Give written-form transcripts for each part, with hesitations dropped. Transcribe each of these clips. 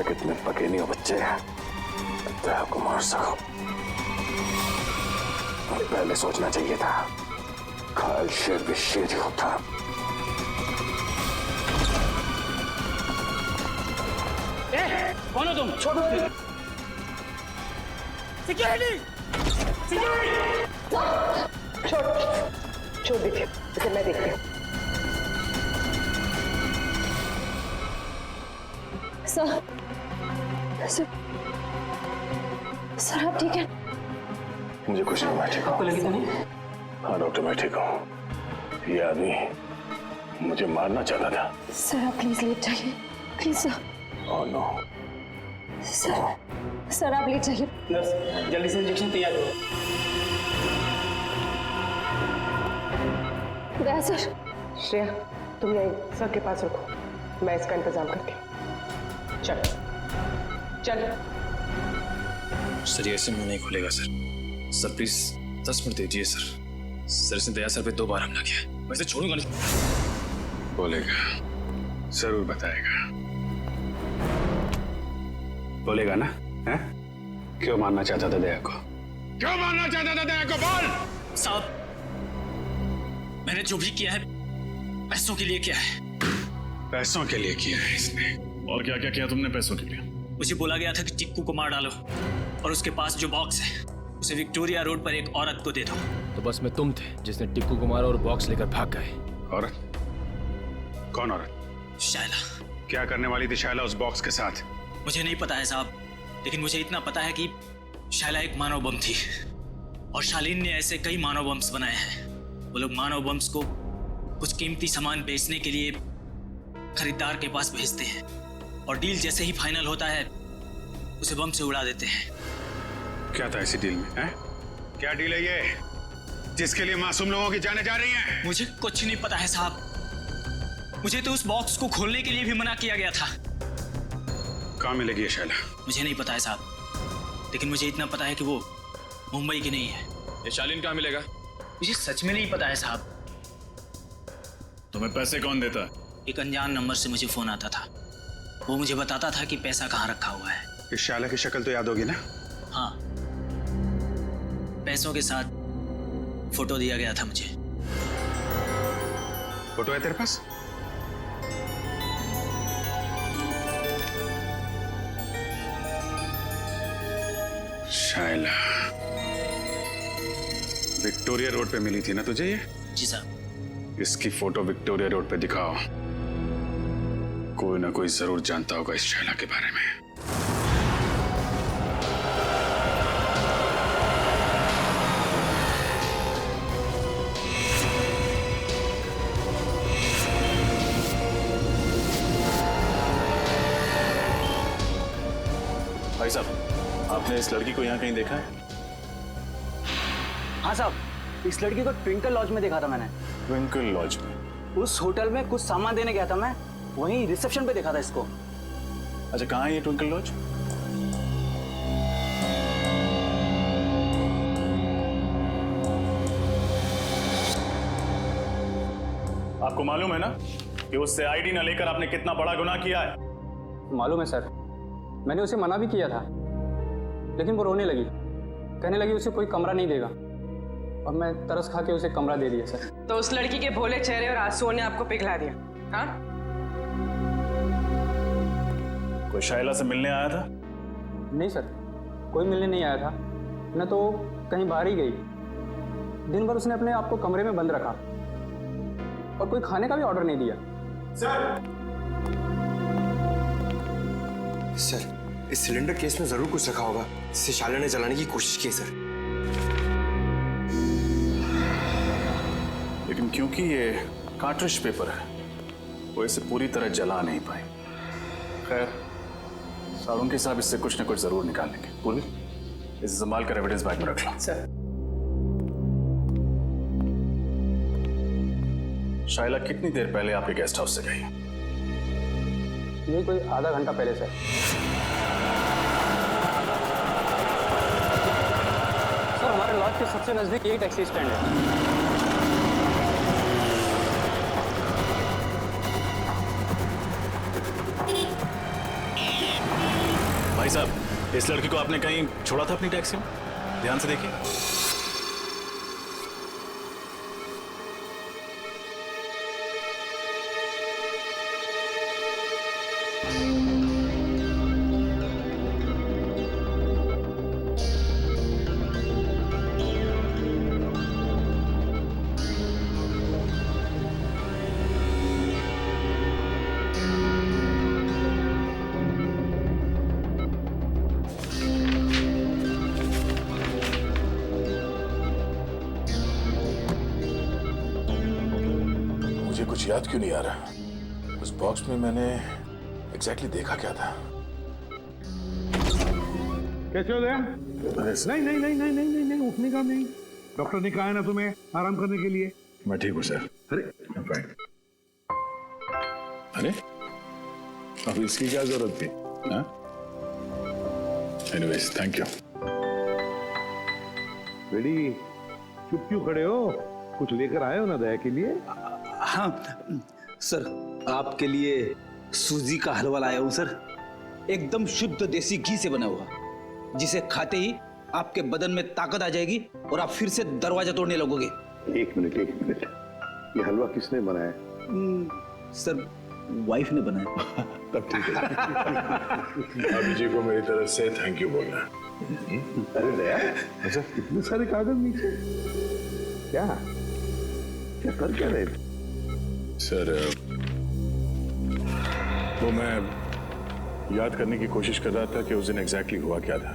कितने पके नहीं हो बच्चे, तो आपको मार सको। पहले सोचना चाहिए था, घायल शेर भी शेर ही होता। कौन हो तुम? छोड़ो। सिक्योरिटी! छोड़ दीजिए, इसे मैं देखती हूँ। सर, सर आप ठीक है? मुझे कुछ नहीं, मैं ठीक हूँ। आपको लगी तो नहीं? हाँ डॉक्टर, मैं ठीक हूँ। ये आदमी मुझे मारना चाहता था। सर आप प्लीज लेट जाइए, please sir. Oh no. Sir आप लेट जाइए। नर्स, जल्दी से इंजेक्शन तैयार करो। दया सर। श्रेया, तुम यहीं सर के पास रुको, मैं इसका इंतजाम करती हूँ। चल चल। सर ये ऐसे मुंह नहीं खुलेगा सर। सर प्लीज 10 मिनट दीजिए सर। सर इसने दया सर पे 2 बार हमला किया, मैं इसे छोड़ूंगा नहीं। बोलेगा, जरूर बताएगा। बोलेगा ना? हैं? क्यों मारना चाहता था दया को? क्यों मारना चाहता था दया को? बोल। साहब, मैंने जो भी किया है पैसों के लिए किया है। पैसों के लिए किया है इसने। और क्या क्या किया तुमने पैसों के लिए? मुझे बोला गया था कि टिक्कू को मार डालो और उसके पास जो बॉक्स है उसे विक्टोरिया रोड पर एक औरत को दे दो। तो बस में तुम थे जिसने टिक्कू को मारा और बॉक्स लेकर भाग गए। औरत? कौन औरत? शायला। क्या करने वाली थी शायला उस बॉक्स के साथ? मुझे नहीं पता है साहब, लेकिन मुझे इतना पता है कि शायला एक मानव बम थी और शालीन ने ऐसे कई मानव बम्स बनाए हैं। वो लोग मानव बम्स को कुछ कीमती सामान बेचने के लिए खरीदार के पास भेजते हैं और डील जैसे ही फाइनल होता है उसे बम से उड़ा देते हैं। क्या था इसी डील में? हैं? क्या डील है ये जिसके लिए मासूम लोगों की जानें जा रही हैं? मुझे कुछ नहीं पता है साहब। मुझे तो उस बॉक्स को खोलने के लिए भी मना किया गया था। कहाँ मिलेगी ये शायला? मुझे नहीं पता है साहब, लेकिन मुझे इतना पता है कि वो मुंबई की नहीं है। ये शालीन कहाँ मिलेगा? मुझे सच में नहीं पता है साहब। तुम्हें पैसे कौन देता? एक अनजान नंबर से मुझे फोन आता था, वो मुझे बताता था कि पैसा कहाँ रखा हुआ है। इस शायला की शक्ल तो याद होगी ना? हाँ, पैसों के साथ फोटो दिया गया था मुझे। फोटो है तेरे पास? शायला विक्टोरिया रोड पे मिली थी ना तुझे ये? जी साहब। इसकी फोटो विक्टोरिया रोड पे दिखाओ। कोई ना कोई जरूर जानता होगा इस शायला के बारे में। भाई साहब, आपने इस लड़की को यहाँ कहीं देखा है? हाँ साहब, इस लड़की को ट्विंकल लॉज में देखा था मैंने। ट्विंकल लॉज में? उस होटल में कुछ सामान देने गया था मैं, वहीं रिसेप्शन पे देखा था इसको। अच्छा, कहाँ है ये ट्विंकल लॉज? आपको मालूम है ना कि उससे आईडी न लेकर आपने कितना बड़ा गुनाह किया है? मालूम है सर, मैंने उसे मना भी किया था, लेकिन वो रोने लगी, कहने लगी उसे कोई कमरा नहीं देगा, और मैं तरस खा के उसे कमरा दे दिया सर। तो उस लड़की के भोले चेहरे और आंसुओं ने आपको पिघला दिया? हाँ? कोई शायला से मिलने आया था? नहीं सर, कोई मिलने नहीं आया था, न तो कहीं बाहर ही गई। दिन भर उसने अपने आप को कमरे में बंद रखा और कोई खाने का भी ऑर्डर नहीं दिया। सर, इस सिलेंडर केस में जरूर कुछ रखा होगा जिसे शायला ने जलाने की कोशिश की है सर। लेकिन क्योंकि ये कार्ट्रिज पेपर है, वो इसे पूरी तरह जला नहीं पाए। खैर, सारुंगी साहब इससे कुछ न कुछ जरूर निकाल लेंगे। पूर्वी, इसे संभाल कर एविडेंस बैग में रख लो। सर। शायला कितनी देर पहले आपके गेस्ट हाउस से गई? यही कोई आधा घंटा पहले सर। सर, हमारे लॉज के सबसे नजदीक यही टैक्सी स्टैंड है। भाई साहब, इस लड़की को आपने कहीं छोड़ा था अपनी टैक्सी में? ध्यान से देखिए। मुझे कुछ याद क्यों नहीं आ रहा? उस बॉक्स में मैंने एग्जैक्टली देखा क्या था? कैसे हो गया? नहीं नहीं नहीं नहीं नहीं नहीं नहीं, उठने का नहीं। डॉक्टर ने कहा है ना तुम्हें आराम करने के लिए। मैं ठीक हूँ सर। अरे अरे अब इसकी क्या जरूरत थी? Anyways thank you. बेटी चुप क्यों खड़े हो? कुछ लेकर आए हो ना दया के लिए? हाँ सर, आपके लिए सूजी का हलवा लाया हूँ सर। एकदम शुद्ध देसी घी से बना हुआ, जिसे खाते ही आपके बदन में ताकत आ जाएगी और आप फिर से दरवाजा तोड़ने लगोगे। एक मिनट, ये हलवा किसने बनाया? सर वाइफ ने बनाया। तब ठीक है। अभी जी को मेरी तरफ से थैंक यू बोलना। अरे दया, अच्छा इतने सारे कागज नीचे क्या क्या कर क्या रहे थे? सर वो मैं याद करने की कोशिश कर रहा था कि उस दिन एग्जैक्टली हुआ क्या था।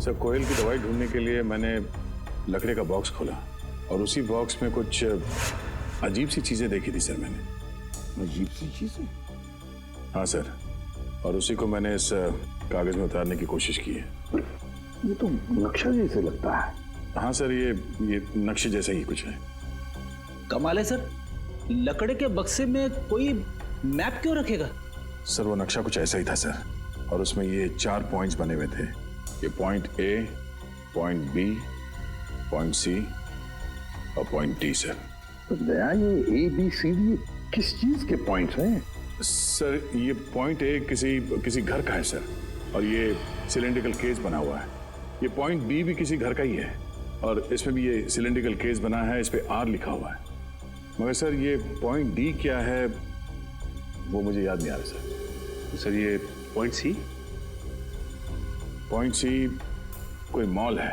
सर कोयल की दवाई ढूंढने के लिए मैंने लकड़े का बॉक्स खोला और उसी बॉक्स में कुछ अजीब सी चीजें देखी थी सर मैंने। अजीब सी चीजें? हाँ सर, और उसी को मैंने इस कागज में उतारने की कोशिश की है। ये तो नक्शा जैसे लगता है। हाँ सर, ये नक्शे जैसा ही कुछ है। कमाल है सर, लकड़े के बक्से में कोई मैप क्यों रखेगा? सर वो नक्शा कुछ ऐसा ही था सर, और उसमें ये 4 पॉइंट्स बने हुए थे। ये point A, point B, point C और पॉइंट डी सर। तो दया ये ए बी सी डी किस चीज के पॉइंट्स हैं? सर ये पॉइंट ए किसी घर का है सर, और ये सिलेंड्रिकल केस बना हुआ है। ये पॉइंट बी भी किसी घर का ही है, और इसमें भी ये सिलेंड्रिकल केस बना है, इस पे आर लिखा हुआ है। मगर सर ये पॉइंट डी क्या है वो मुझे याद नहीं आ रहा सर। सर ये पॉइंट सी? पॉइंट सी कोई मॉल है।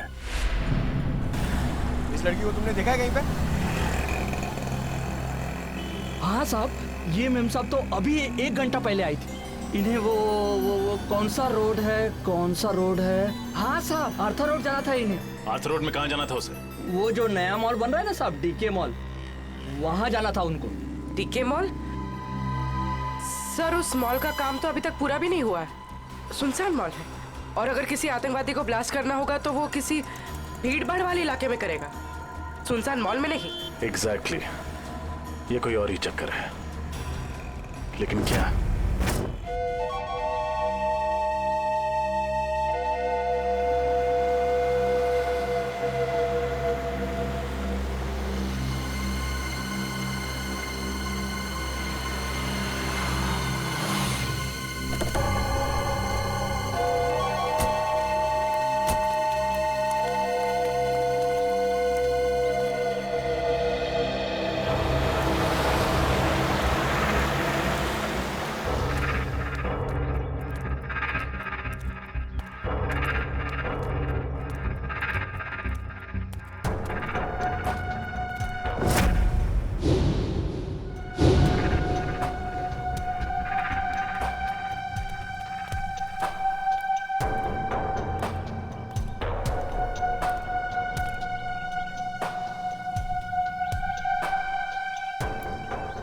इस लड़की को तुमने देखा है कहीं पे? हाँ साहब, ये मेम साहब तो अभी 1 घंटा पहले आई थी। इन्हें वो कौन सा रोड है? हाँ साहब, आर्थर रोड जाना था इन्हें। आर्थर रोड में कहाँ जाना था उसे? वो जो नया मॉल बन रहा है ना साहब, डीके मॉल, वहाँ जाना था उनको। डीके मॉल? सर उस मॉल का काम तो अभी तक पूरा भी नहीं हुआ है, सुनसान मॉल है, और अगर किसी आतंकवादी को ब्लास्ट करना होगा तो वो किसी भीड़ भाड़ वाले इलाके में करेगा, सुनसान मॉल में नहीं। एग्जैक्टली, ये कोई और ही चक्कर है, लेकिन क्या?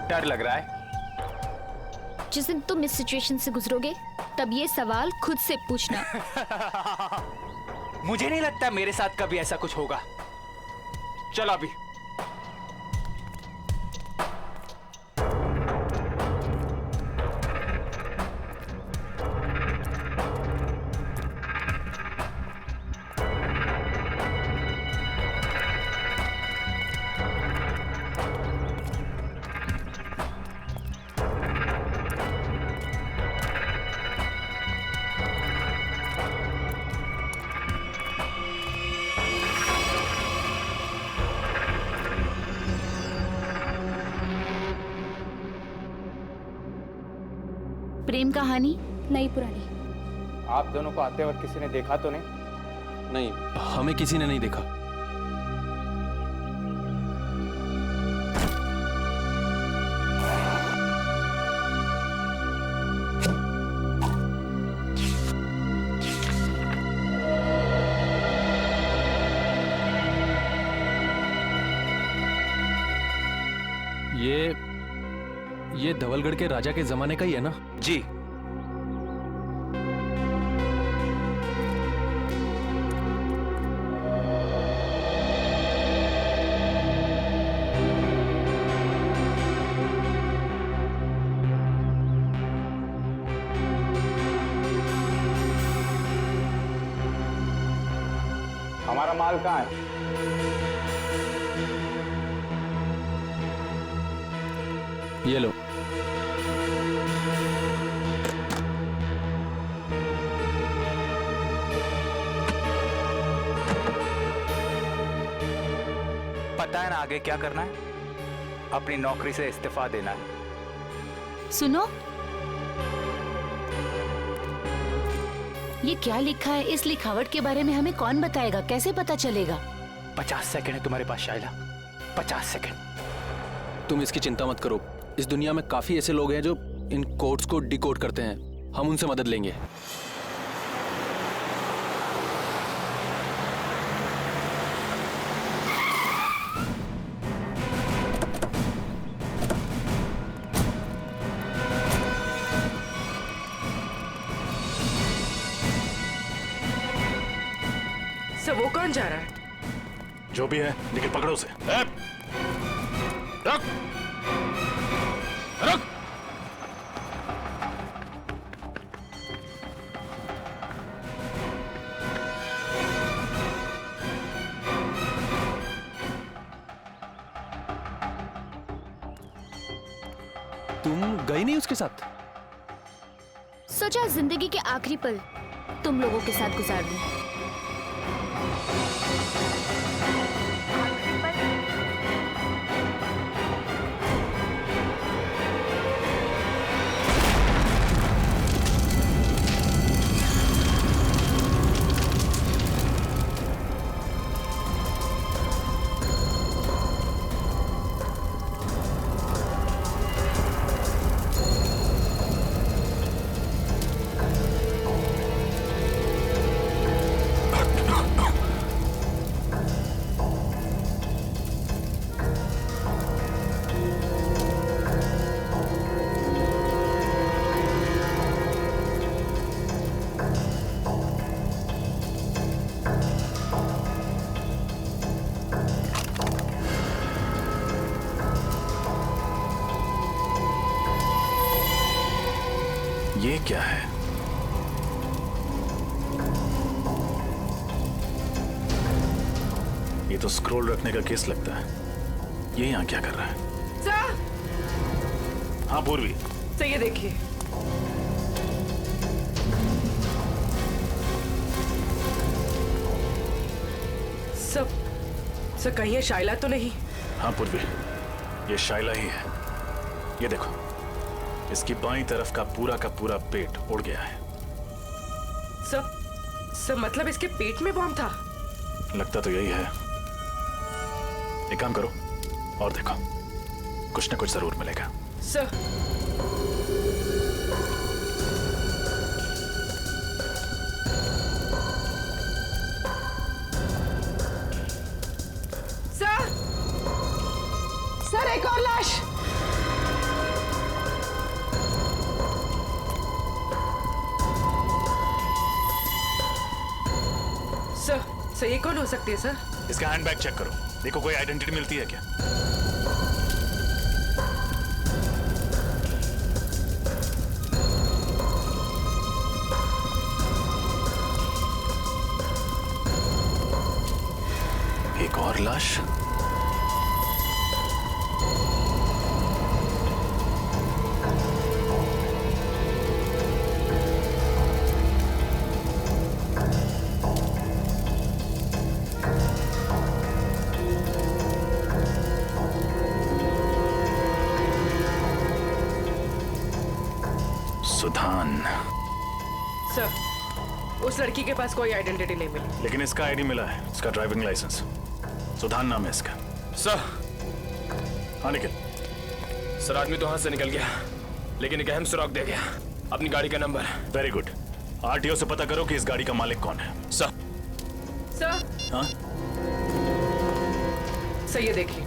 डर लग रहा है? जिस दिन तुम इस सिचुएशन से गुजरोगे तब ये सवाल खुद से पूछना। मुझे नहीं लगता मेरे साथ कभी ऐसा कुछ होगा। चलो अभी। प्रेम कहानी? नहीं पुरानी। आप दोनों को आते वक्त किसी ने देखा तो नहीं? नहीं, हमें किसी ने नहीं देखा। ये धवलगढ़ के राजा के जमाने का ही है ना? जी। हमारा माल कहाँ है? ये लो। पता है ना आगे क्या करना है? अपनी नौकरी से इस्तीफा देना है। सुनो, ये क्या लिखा है? इस लिखावट के बारे में हमें कौन बताएगा? कैसे पता चलेगा? 50 सेकंड है तुम्हारे पास शाइला, 50 सेकंड। तुम इसकी चिंता मत करो। इस दुनिया में काफी ऐसे लोग हैं जो इन कोड्स को डिकोड करते हैं। हम उनसे मदद लेंगे। सर वो कौन जा रहा है? जो भी है, लेकिन पकड़ो उसे। रख रख। तुम गई नहीं उसके साथ? सोचा जिंदगी के आखिरी पल तुम लोगों के साथ गुजार दूं। ये क्या है? ये तो स्क्रॉल रखने का केस लगता है। ये यहाँ क्या कर रहा है? सर! हाँ पूर्वी। सर ये देखिए। सर कहीं ये शाइला तो नहीं? हाँ पूर्वी, ये शाइला ही है। ये देखो, इसकी बाईं तरफ का पूरा पेट उड़ गया है। सर मतलब इसके पेट में बॉम्ब था? लगता तो यही है। एक काम करो और देखो, कुछ ना कुछ जरूर मिलेगा। सर सर एक और लाश। सर ये कौन हो सकती है सर? इसका हैंडबैग चेक करो, देखो कोई आइडेंटिटी मिलती है क्या। एक और लाश। सुधान। सर, उस लड़की के पास कोई आइडेंटिटी नहीं मिली। लेकिन इसका आईडी मिला है, इसका ड्राइविंग लाइसेंस। सुधान नाम है इसका। सर। हाँ निखिल। सर, आदमी तो हाथ से निकल गया, लेकिन एक अहम सुराग दे गया, अपनी गाड़ी का नंबर। Very good. आरटीओ से पता करो कि इस गाड़ी का मालिक कौन है। सर। सर। हाँ? सर, ये देखिए।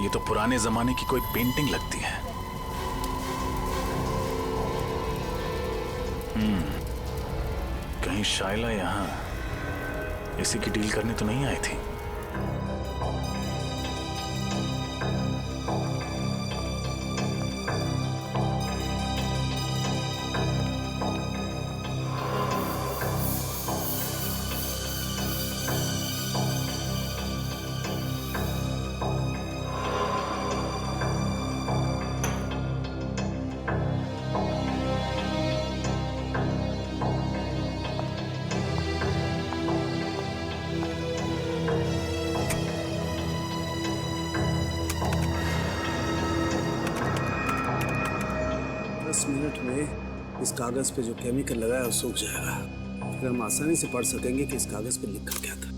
ये तो पुराने जमाने की कोई पेंटिंग लगती है। कहीं शाइला यहाँ इसी की डील करने तो नहीं आई थी। मिनट में इस कागज पे जो केमिकल लगा है वो सूख जाएगा, फिर हम आसानी से पढ़ सकेंगे कि इस कागज पे लिखा क्या था।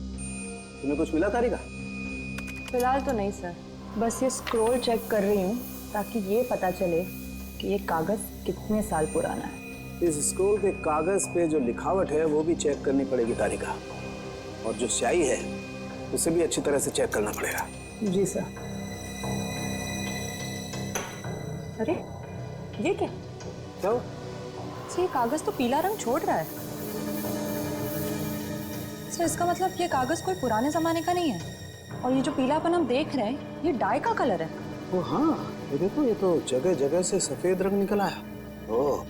तुम्हें कुछ मिला तारिका? फिलहाल तो नहीं सर, बस ये स्क्रॉल चेक कर रही हूँ ताकि ये पता चले कि ये कागज कितने साल पुराना है। इस स्क्रॉल पे कागज पे जो लिखावट है वो भी चेक करनी पड़ेगी तारिका, और जो स्याही है उसे भी अच्छी तरह से चेक करना पड़ेगा। जी सर। अरे ये क्या? ये कागज तो पीला रंग छोड़ रहा है। सर, इसका मतलब ये कागज कोई पुराने जमाने का नहीं है, और ये जो पीलापन हम देख रहे हैं ये डाई का कलर है। ओ हाँ, ये देखो, ये तो जगह जगह से सफेद रंग निकल आया। ओह,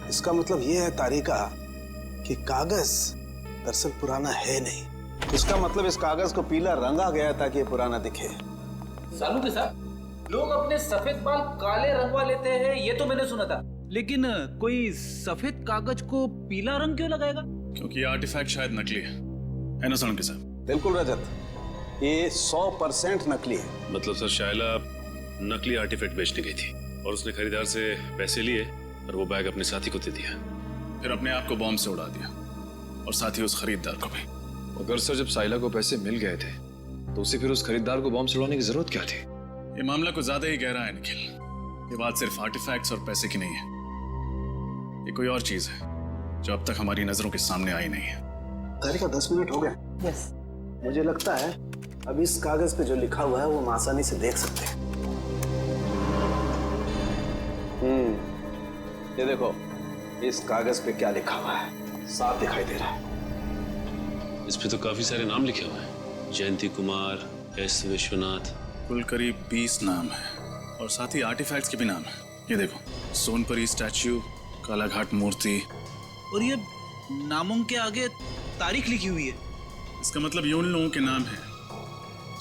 इसका मतलब ये है तारिका कि कागज दरअसल पुराना है नहीं। इसका मतलब इस कागज को पीला रंगा गया ताकि ये पुराना दिखे। सालू के साथ लोग अपने सफेद बाल काले रंगवा लेते हैं, ये तो मैंने सुना था, लेकिन कोई सफेद कागज को पीला रंग क्यों लगाएगा? क्योंकि ये आर्टिफैक्ट शायद नकली है ना सालू के साथ? बिल्कुल रजत, ये 100% नकली है। मतलब सर, शाइला नकली आर्टिफैक्ट बेचने गई थी और उसने खरीदार से पैसे लिए और वो बैग अपने साथी को दे दिया, फिर अपने आप को बॉम्ब से उड़ा दिया और साथ ही उस खरीदार को भी। अगर सर जब साइला को पैसे मिल गए थे तो उसे फिर उस खरीदार को बॉम्ब से उड़ाने की जरूरत क्या थी? ये मामला कुछ ज्यादा ही गहरा है निखिल। ये बात सिर्फ आर्टिफैक्ट्स और पैसे की नहीं है, ये कोई और चीज है जो अब तक हमारी नजरों के सामने आई नहीं है। तारिका 10 मिनट हो गए। यस। मुझे लगता है अब इस कागज पे जो लिखा हुआ है वो हम आसानी से देख सकते हैं। ये देखो, इस कागज पे क्या लिखा हुआ है, साफ दिखाई दे रहा है। इस पे तो काफी सारे नाम लिखे हुए हैं, जयंती कुमार, एस विश्वनाथ। कुल करीब 20 नाम है और साथ ही आर्टिफैक्ट्स के भी नाम है। ये देखो, सोनपरी स्टैच्यू, कालाघाट मूर्ति, और ये नामों के आगे तारीख लिखी हुई है। इसका मतलब ये उन लोगों के नाम हैं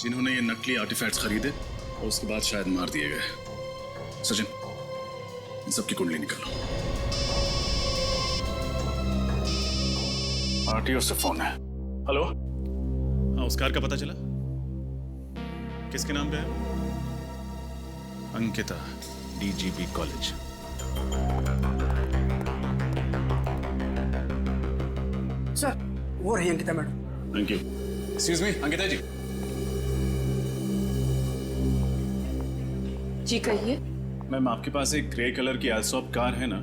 जिन्होंने ये नकली आर्टिफैक्ट्स खरीदे और उसके बाद शायद मार दिए गए। सचिन, इन सबकी कुंडली निकालो। आरटीओ से फोन है। हेलो, हाँ, उस कार का पता चला? किसके नाम पे है? Ankita, DGP college. सर, वो रही Ankita madam. Thank you. Excuse me, Ankita ji. जी कहिए। मैम, आपके पास एक ग्रे कलर की एल्सॉप कार है ना,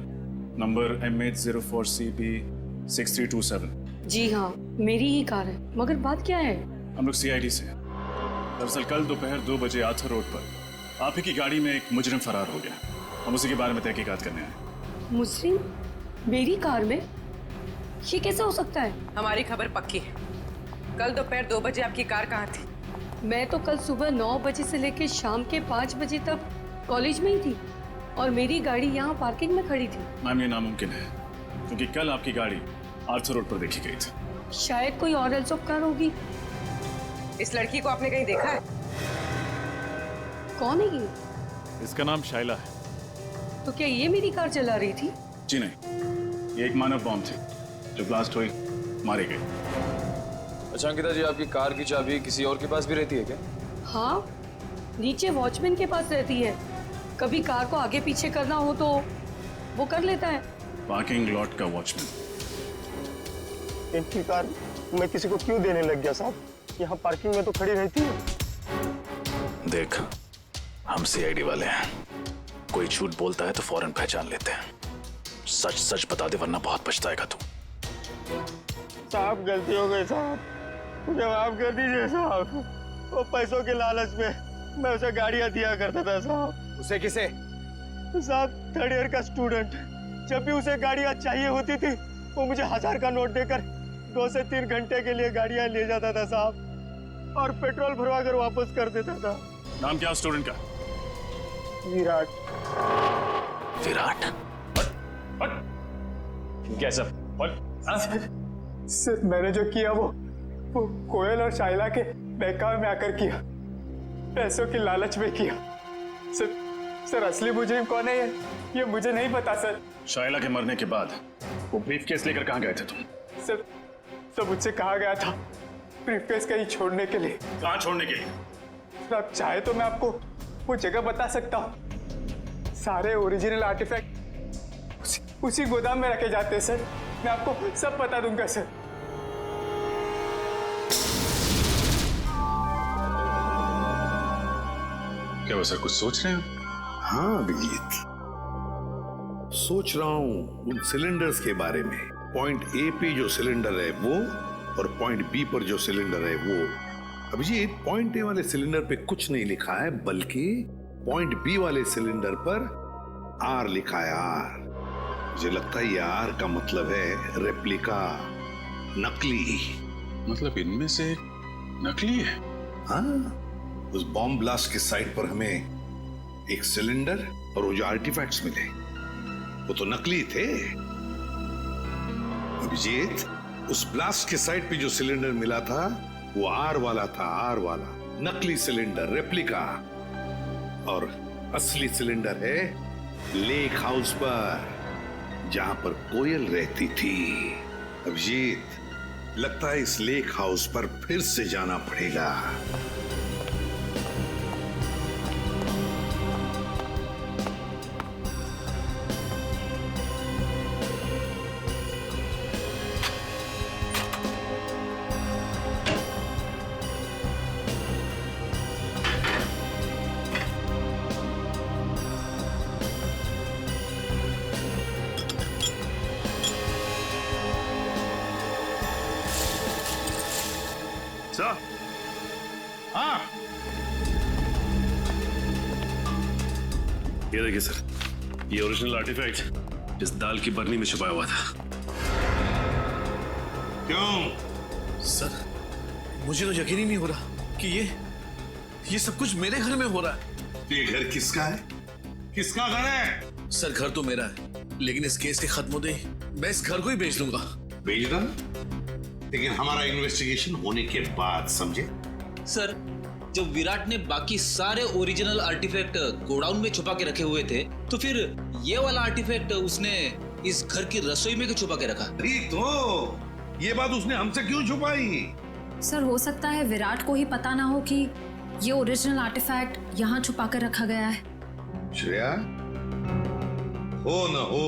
नंबर MH04CB6327? जी हाँ, मेरी ही कार है, मगर बात क्या है? हम लोग सीआईडी से हैं। दरअसल कल दोपहर 2 बजे आर्थर रोड पर आप ही की गाड़ी में एक मुजरिम फरार हो गया। हम उसी के बारे में तहकीकात करने आए। मुजरिम मेरी कार में? ये कैसे हो सकता है? हमारी खबर पक्की है। कल दोपहर 2 बजे आपकी कार कहाँ थी? मैं तो कल सुबह 9 बजे से लेकर शाम के 5 बजे तक कॉलेज में ही थी और मेरी गाड़ी यहाँ पार्किंग में खड़ी थी। मैम, ये नामुमकिन है क्योंकि कल आपकी गाड़ी आर्थर रोड पर देखी गई थी। शायद कोई और एल्सॉप कार होगी। इस लड़की को आपने कहीं देखा है? कौन है ये? इसका नाम शाइला है। तो क्या ये मेरी कार चला रही थी? जी नहीं, ये एक मानव बॉम्ब थी जो ब्लास्ट हुई, मारी गई। अच्छा अंकिता जी, आपकी कार की चाबी किसी और के पास भी रहती है क्या? हाँ, नीचे वॉचमैन के पास रहती है। कभी कार को आगे पीछे करना हो तो वो कर लेता है। पार्किंग लॉट का वॉचमैन। इनकी कार मैं किसी को क्यों देने लग गया साहब? यहाँ पार्किंग में तो खड़ी रहती है। देख, हम सीआईडी वाले हैं, कोई झूठ बोलता है तो फौरन पहचान लेते हैं। सच सच बता दे वरना बहुत पछताएगा तू। साहब गलती हो गई साहब, मुझे माफ कर दीजिए साहब। वो पैसों के लालच में मैं उसे गाड़ियां दिया करता था साहब। उसे किसे? साहब 3rd ईयर का स्टूडेंट। जब भी उसे गाड़ियां चाहिए होती थी वो मुझे 1000 का नोट देकर 2 से 3 घंटे के लिए गाड़ियां ले जाता था साहब, और पेट्रोल भरवा कर वापस कर देता था। नाम क्या स्टूडेंट का? विराट। विराट? कैसा? सर मैंने जो किया वो कोयल और शाइला के बहकावे में आकर किया, पैसों की लालच में किया। सर असली मुजरिम कौन है ये मुझे नहीं पता सर। शाइला के मरने के बाद वो ब्रीफकेस लेकर कहाँ गए थे तुम? सर मुझसे कहा गया था ब्रीफकेस कहीं छोड़ने के लिए। कहाँ छोड़ने के लिए? सर आप चाहे तो मैं आपको वो जगह बता सकता हूँ। सारे ओरिजिनल आर्टिफैक्ट उसी गोदाम में रखे जाते हैं सर। मैं आपको सब बता दूंगा सर। क्या वो सर कुछ सोच रहे हैं? हाँ अभिजीत, सोच रहा हूं उन सिलेंडर्स के बारे में। पॉइंट ए पे जो सिलेंडर है वो, और पॉइंट बी पर जो सिलेंडर है वो। अभिजीत, पॉइंट ए वाले सिलेंडर पे कुछ नहीं लिखा है, बल्कि पॉइंट बी वाले सिलेंडर पर आर लिखा है, आर। मुझे लगता है ये आर का मतलब है रेप्लिका, नकली। मतलब इनमें से नकली है? हाँ, उस बॉम्ब ब्लास्ट के साइट पर हमें एक सिलेंडर और वो जो आर्टिफैक्ट्स मिले वो तो नकली थे। अभिजीत, उस ब्लास्ट के साइट पे जो सिलेंडर मिला था वो आर वाला था, आर वाला नकली सिलेंडर, रेप्लिका। और असली सिलेंडर है लेक हाउस पर, जहां पर कोयल रहती थी। अभिजीत, लगता है इस लेक हाउस पर फिर से जाना पड़ेगा। सर, हाँ, ये देखिए सर, ये ओरिजिनल आर्टिफैक्ट जिस दाल की बरनी में छुपाया हुआ था। क्यों? सर, मुझे तो यकीन ही नहीं हो रहा कि ये सब कुछ मेरे घर में हो रहा है। ये घर किसका है? किसका घर है? सर घर तो मेरा है, लेकिन इस केस के खत्म होते ही मैं इस घर को ही बेच दूंगा। बेच दो, लेकिन हमारा इन्वेस्टिगेशन होने के बाद, समझे? सर, जब विराट ने बाकी सारे ओरिजिनल आर्टिफैक्ट गोडाउन में छुपा के रखे हुए थे, तो फिर ये वाला आर्टिफैक्ट उसने इस घर की रसोई में क्यों छुपा के रखा? ठीक तो, ये बात उसने हमसे क्यों छुपाई? सर हो सकता है विराट को ही पता ना हो कि ये ओरिजिनल आर्टिफैक्ट यहाँ छुपा कर रखा गया है। श्रेया, हो न हो,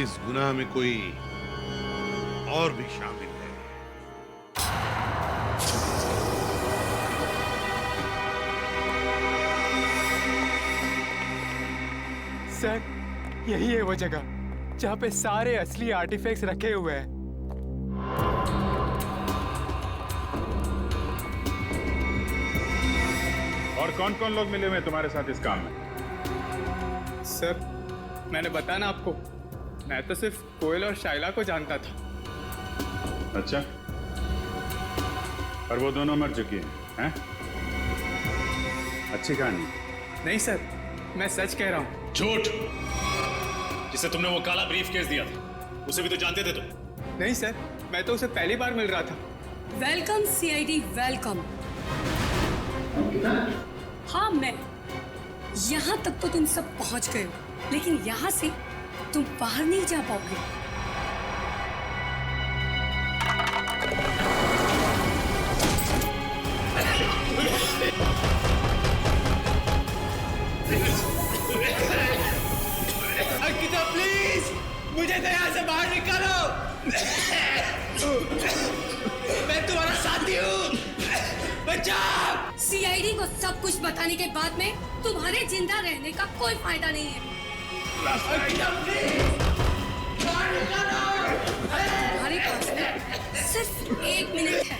इस गुनाह में कोई और भी शामिल है। सर यही है वो जगह जहाँ पे सारे असली आर्टिफैक्ट्स रखे हुए हैं। और कौन कौन लोग मिले हुए हैं तुम्हारे साथ इस काम में? सर मैंने बताया ना आपको, मैं तो सिर्फ कोयल और शाइला को जानता था। अच्छा, और वो दोनों मर चुकी हैं? अच्छी कहानी। नहीं सर, मैं सच कह रहा हूँ। झूठ! जिसे तुमने वो काला ब्रीफ केस दिया था, उसे भी तो जानते थे तुम। नहीं सर, मैं तो उसे पहली बार मिल रहा था। Welcome CID, welcome. हाँ, मैं यहाँ तक तो तुम सब पहुँच गए हो, लेकिन यहाँ से तुम बाहर नहीं जा पाओगे। मुझे तो यहाँ से बाहर निकालो। मैं तुम्हारा साथी हूँ, बचाओ। सीआईडी को सब कुछ बताने के बाद में तुम्हारे जिंदा रहने का कोई फायदा नहीं है। तुम्हारे पास में सिर्फ 1 मिनट है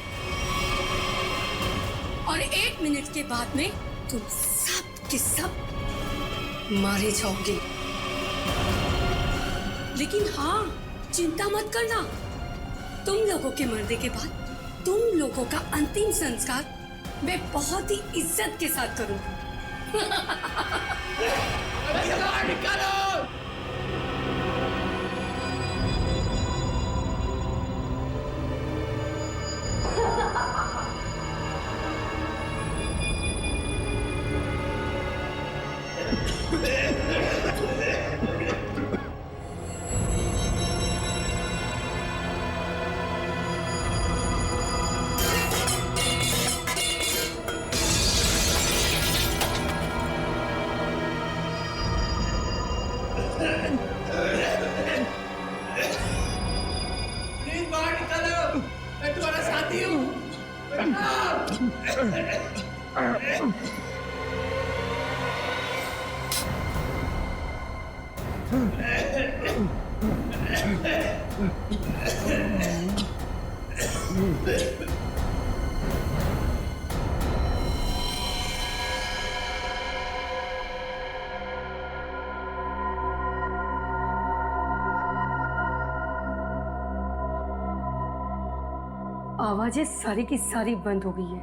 और 1 मिनट के बाद में तुम सब के सब मारे जाओगे। लेकिन हाँ, चिंता मत करना, तुम लोगों के मरने के बाद तुम लोगों का अंतिम संस्कार मैं बहुत ही इज्जत के साथ करूंगी। निकालो। प्लीज बाहर निकालो, मैं तुम्हारा साथी हूँ। आवाजें सारी की सारी बंद हो गई है।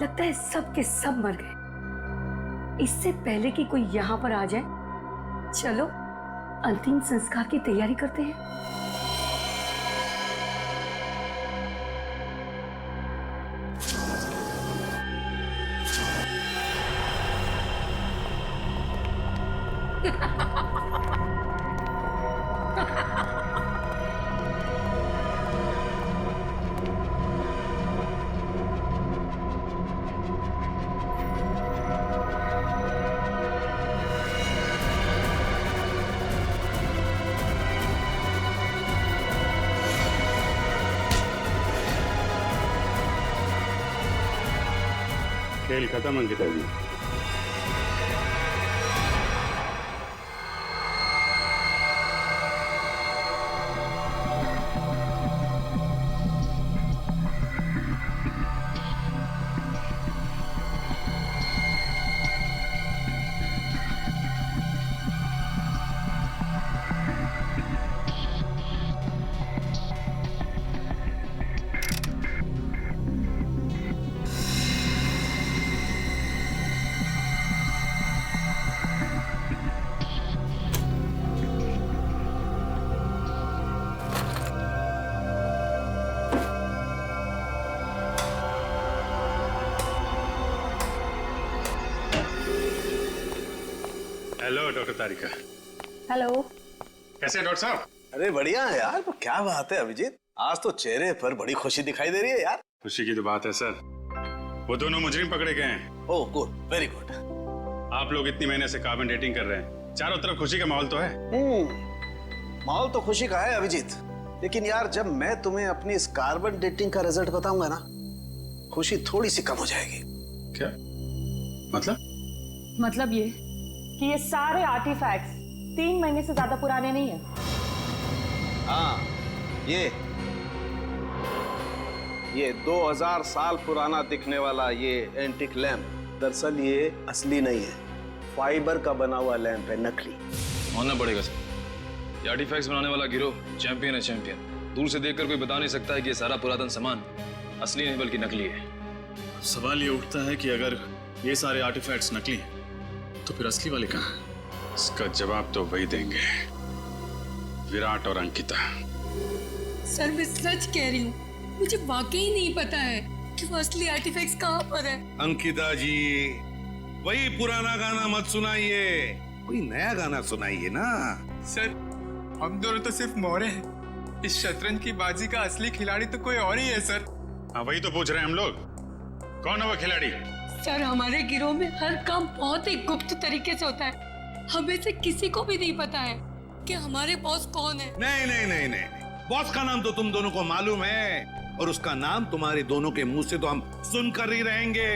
लगता है सब के सब मर गए। इससे पहले कि कोई यहाँ पर आ जाए, चलो अंतिम संस्कार की तैयारी करते हैं। खेल खत्म अंकिता जी। हेलो डॉक्टर तारिका। हेलो। कैसे हैं डॉक्टर साहब? अरे बढ़िया है यार। तो क्या बात है अभिजीत, आज तो चेहरे पर बड़ी खुशी दिखाई दे रही है यार। खुशी की तो बात है सर, वो दोनों मुजरिम पकड़े गए हैं। Oh good, very good. आप लोग इतनी महीने से कार्बन डेटिंग कर रहे हैं, चारों तरफ खुशी का माहौल तो है। माहौल तो खुशी का है अभिजीत, लेकिन यार जब मैं तुम्हें अपनी इस कार्बन डेटिंग का रिजल्ट बताऊंगा ना, खुशी थोड़ी सी कम हो जाएगी। क्या मतलब? मतलब ये कि ये सारे आर्टिफैक्ट्स 3 महीने से ज्यादा पुराने नहीं है। हाँ, ये 2000 साल पुराना दिखने वाला ये एंटिक लैंप दरअसल ये असली नहीं है, फाइबर का बना हुआ लैंप है, नकली। मानना पड़ेगा सर, ये आर्टिफैक्ट्स बनाने वाला गिरोह चैंपियन है, चैंपियन। दूर से देखकर कोई बता नहीं सकता है कि ये सारा पुरातन सामान असली नहीं बल्कि नकली है। सवाल ये उठता है कि अगर ये सारे आर्टिफैक्ट्स नकली हैं तो फिर असली वाले कहाँ हैं? इसका जवाब तो वही देंगे, विराट और अंकिता। सर मैं सच कह रही हूँ, मुझे वाकई नहीं पता है कि वो असली आर्टिफैक्ट्स कहाँ पर है। अंकिता जी, वही पुराना गाना मत सुनाइए, कोई नया गाना सुनाइए ना। सर हम दोनों तो सिर्फ मोहरे हैं, इस शतरंज की बाजी का असली खिलाड़ी तो कोई और ही है सर। हाँ वही तो पूछ रहे हैं हम लोग, कौन है वो खिलाड़ी? सर हमारे गिरोह में हर काम बहुत ही गुप्त तरीके से होता है, हमें से किसी को भी नहीं पता है कि हमारे बॉस कौन है। नहीं नहीं नहीं नहीं, बॉस का नाम तो तुम दोनों को मालूम है, और उसका नाम तुम्हारे दोनों के मुंह से तो हम सुनकर ही रहेंगे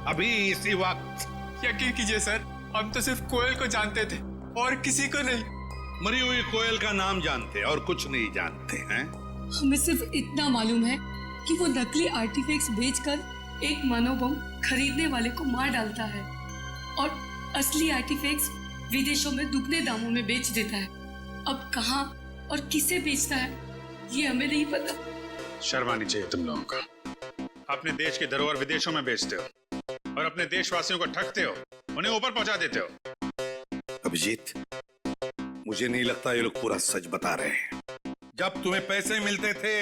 अभी इसी वक्त। यकीन कीजिए सर, हम तो सिर्फ कोयल को जानते थे और किसी को नहीं। मरी हुई कोयल का नाम जानते और कुछ नहीं जानते हैं। हमें सिर्फ इतना मालूम है कि वो नकली आर्टिफैक्ट्स बेचकर एक मनोबम खरीदने वाले को मार डालता है और असली आर्टिफैक्ट्स विदेशों में दुगने दामों में बेच देता है। अब कहाँ और किसे बेचता है ये हमें नहीं पता। शर्म आनी चाहिए तुम लोगों को। अपने देश की धरोहर विदेशों में बेचते हो और अपने देशवासियों को ठगते हो, उन्हें ऊपर पहुंचा देते हो। अभिजीत, मुझे नहीं लगता ये लोग पूरा सच बता रहे हैं। जब तुम्हें पैसे मिलते थे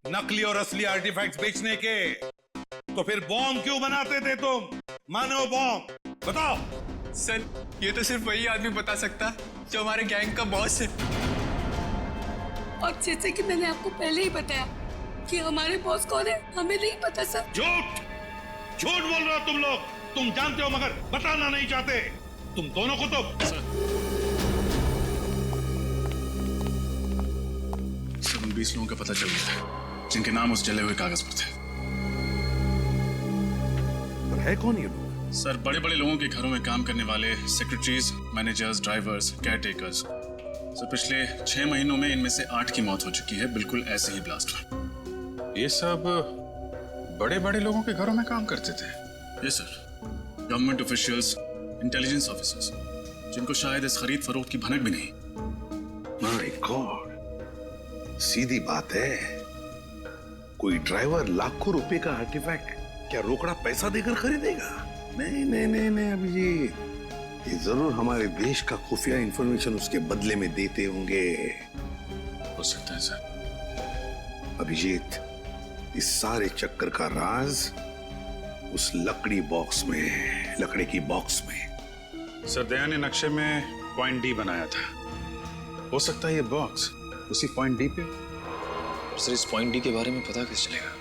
नकली और असली आर्टिफैक्ट्स बेचने के, तो फिर बॉम्ब क्यों बनाते थे तुम? मानो बॉम्ब, बताओ। सर, ये तो सिर्फ वही आदमी बता सकता जो हमारे गैंग का बॉस है। और जैसे कि मैंने आपको पहले ही बताया कि हमारे बॉस कौन है हमें नहीं पता सर। झूठ झूठ बोल रहे हो तुम लोग। तुम जानते हो मगर बताना नहीं चाहते। तुम दोनों को तो सब 20 लोगों का पता चल गया था जिनके नाम उस जले हुए कागज पर थे। पर है कौन ये लोग? सर, बड़े बड़े लोगों के घरों में काम करने वाले secretaries, managers, drivers, caretakers. Sir, पिछले 6 महीनों में इनमें से 8 की मौत हो चुकी है, बिल्कुल ऐसे ही ब्लास्ट में। ये सब बड़े बड़े लोगों के घरों में काम करते थे? Yes sir, government officials, intelligence officers, जिनको शायद इस खरीद फरोख्त की भनक भी नहीं। माय गॉड, सीधी बात है। कोई ड्राइवर लाखों रुपए का आर्टिफैक्ट क्या रोकड़ा पैसा देकर खरीदेगा? नहीं नहीं नहीं नहीं अभिजीत, ये जरूर हमारे देश का खुफिया इंफॉर्मेशन उसके बदले में देते होंगे। हो सकता है सर। अभिजीत, इस सारे चक्कर का राज उस लकड़ी बॉक्स में है, लकड़ी की बॉक्स में। सर, दया ने नक्शे में पॉइंट डी बनाया था। हो सकता है ये बॉक्स उसी पॉइंट डी पे। सर, इस पॉइंट डी के बारे में पता कैसे चलेगा?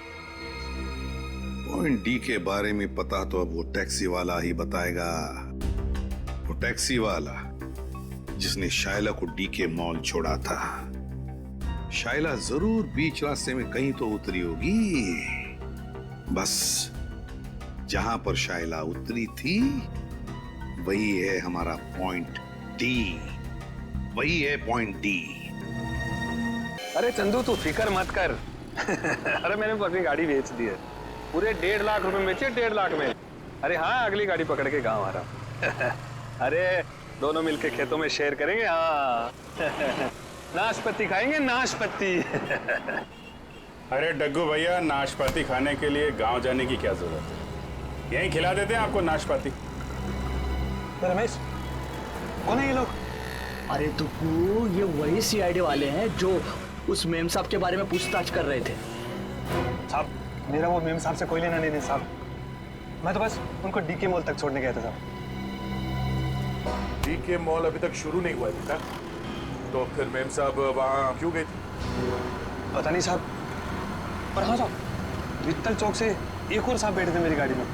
पॉइंट डी के बारे में पता तो अब वो टैक्सी वाला ही बताएगा। वो टैक्सी वाला जिसने शाइला को डी के मॉल छोड़ा था। शाइला जरूर बीच रास्ते में कहीं तो उतरी होगी। बस जहां पर शाइला उतरी थी वही है हमारा पॉइंट डी। वही है पॉइंट डी। अरे चंदू, तू फिक्र मत कर। अरे मैंने अपनी गाड़ी बेच दी है, पूरे 1.5 लाख रुपए में बेचे, 1.5 लाख में। अरे हाँ, अगली गाड़ी पकड़ के गाँव आ रहा हूँ। अरे दोनों मिलके खेतों में शेयर करेंगे। हाँ नाशपाती खाएंगे, नाशपाती। अरे डग्गू भैया, नाशपाती खाने के लिए गांव जाने की क्या जरूरत है? यहीं खिला देते हैं आपको नाशपाती। रमेश, कौन है ये लोग? अरे तो ये वही सीआईडी वाले हैं जो उस मेम साहब के बारे में पूछताछ कर रहे थे। साहब, मेरा वो मेम साहब से कोई लेना नहीं साहब। मैं तो बस उनको डीके मॉल तक छोड़ने गया था साहब। डीके मॉल अभी तक शुरू नहीं हुआ था, तो फिर मेम साहब वहाँ क्यों गए थे? पता नहीं साहब, पर हाँ साहब, वित्तल चौक से एक और साहब बैठे थे मेरी गाड़ी में।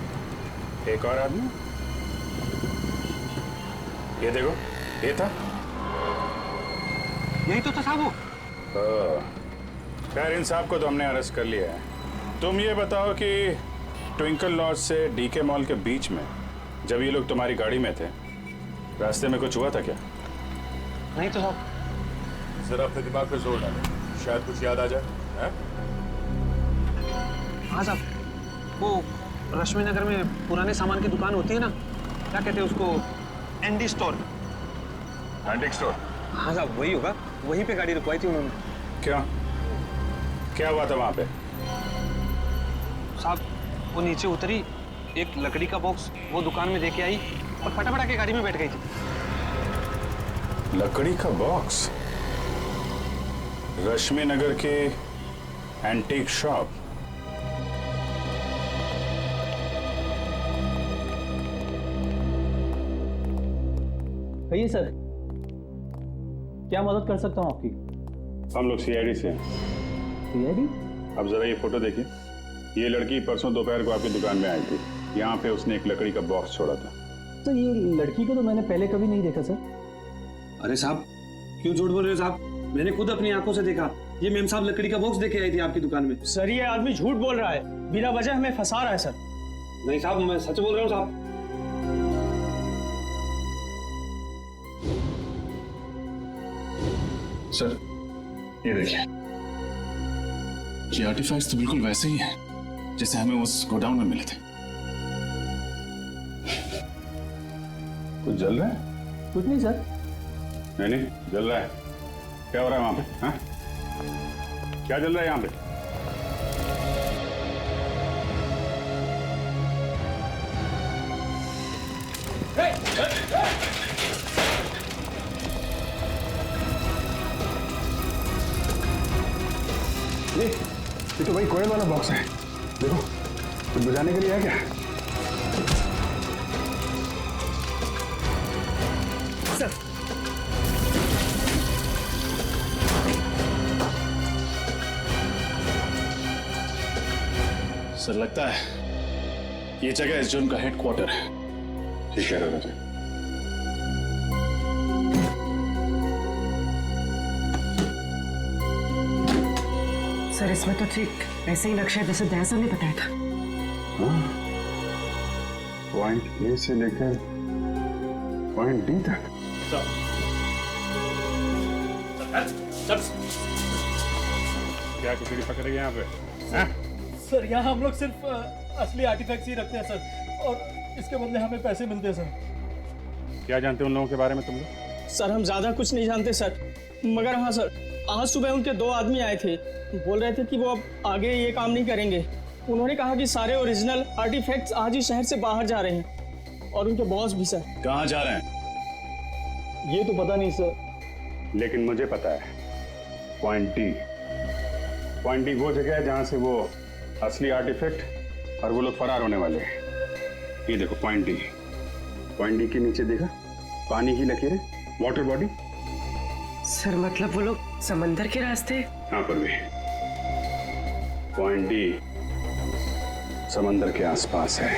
एक और आदमी? ये देखो, ये था। यही तो था साहब वो। खैर, इन साहब को तो हमने अरेस्ट कर लिया है। तुम ये बताओ कि ट्विंकल लॉज से डीके मॉल के बीच में जब ये लोग तुम्हारी गाड़ी में थे, रास्ते में कुछ हुआ था क्या? नहीं तो साहब। जरा अपने दिमाग पे जोर डालो, शायद कुछ याद आ जाए। हाँ साहब, वो रश्मि नगर में पुराने सामान की दुकान होती है ना, क्या कहते हैं उसको, एंडी स्टोर। Antique store? हाँ साहब, वही होगा। वहीं पे गाड़ी रुकवाई थी उन्होंने। क्या हुआ था वहां पे? साहब, वो नीचे उतरी, एक लकड़ी का बॉक्स वो दुकान में देके आई और फटाफट आके गाड़ी में बैठ गई थी। लकड़ी का बॉक्स? रश्मि नगर के एंटीक शॉप? कहिए सर, क्या मदद कर सकता हूँ आपकी? हम लोग सीआईडी से हैं। सीआईडी? अब जरा ये फोटो देखिए। ये लड़की परसों दोपहर को आपकी दुकान में आई थी। यहाँ पे उसने एक लकड़ी का बॉक्स छोड़ा था। तो ये लड़की को तो मैंने पहले कभी नहीं देखा सर। अरे साहब, क्यों झूठ बोल रहे हो साहब? मैंने खुद अपनी आंखों से देखा। ये मेम साहब लकड़ी का बॉक्स देके आई थी आपकी दुकान में। सर ये आदमी झूठ बोल रहा है, बिना वजह हमें फंसा रहा है सर। नहीं साहब, मैं सच बोल रहा हूँ साहब। सर ये देखिए, ये आर्टिफैक्ट्स तो बिल्कुल वैसे ही हैं जैसे हमें उस गोडाउन में मिले थे। कुछ जल रहा है? कुछ नहीं सर। नहीं जल रहा है। क्या हो रहा है वहां पे? हाँ? क्या जल रहा है यहाँ पे? ये तो वही कोयल वाला बॉक्स है। देखो, कुछ बजाने के लिए है क्या? सर सर लगता है ये जगह इस जोन का हेडक्वार्टर है। ठीक है राजा जी। सर इसमें तो ठीक ऐसे ही नक्शा जैसे दयासर ने बताया था। पॉइंट ए से लेकर पॉइंट डी तक। क्या कुछ पकड़ेगा यहाँ पे? हाँ? सर यहाँ हम लोग सिर्फ असली आर्टिफैक्ट्स ही रखते हैं सर, और इसके बदले हमें पैसे मिलते हैं सर। क्या जानते हो उन लोगों के बारे में तुम लोग? सर हम ज्यादा कुछ नहीं जानते सर, मगर हाँ सर, आज सुबह उनके 2 आदमी आए थे, बोल रहे थे कि वो अब आगे ये काम नहीं करेंगे। उन्होंने कहा कि सारे ओरिजिनल आर्टिफैक्ट्स आज ही शहर से बाहर जा रहे हैं, और उनके बॉस भी सर। कहाँ जा रहे हैं? ये तो पता नहीं सर। लेकिन मुझे पता है, पॉइंट डी। पॉइंट डी वो जगह है जहां से वो असली आर्टिफैक्ट और वो लोग फरार होने वाले हैं। ये देखो पॉइंट डी। पॉइंट डी के नीचे देखा पानी की लकीरें, वाटर बॉडी। सर मतलब वो लोग समंदर के रास्ते? हाँ पर भी पॉइंट डी समंदर के आसपास है।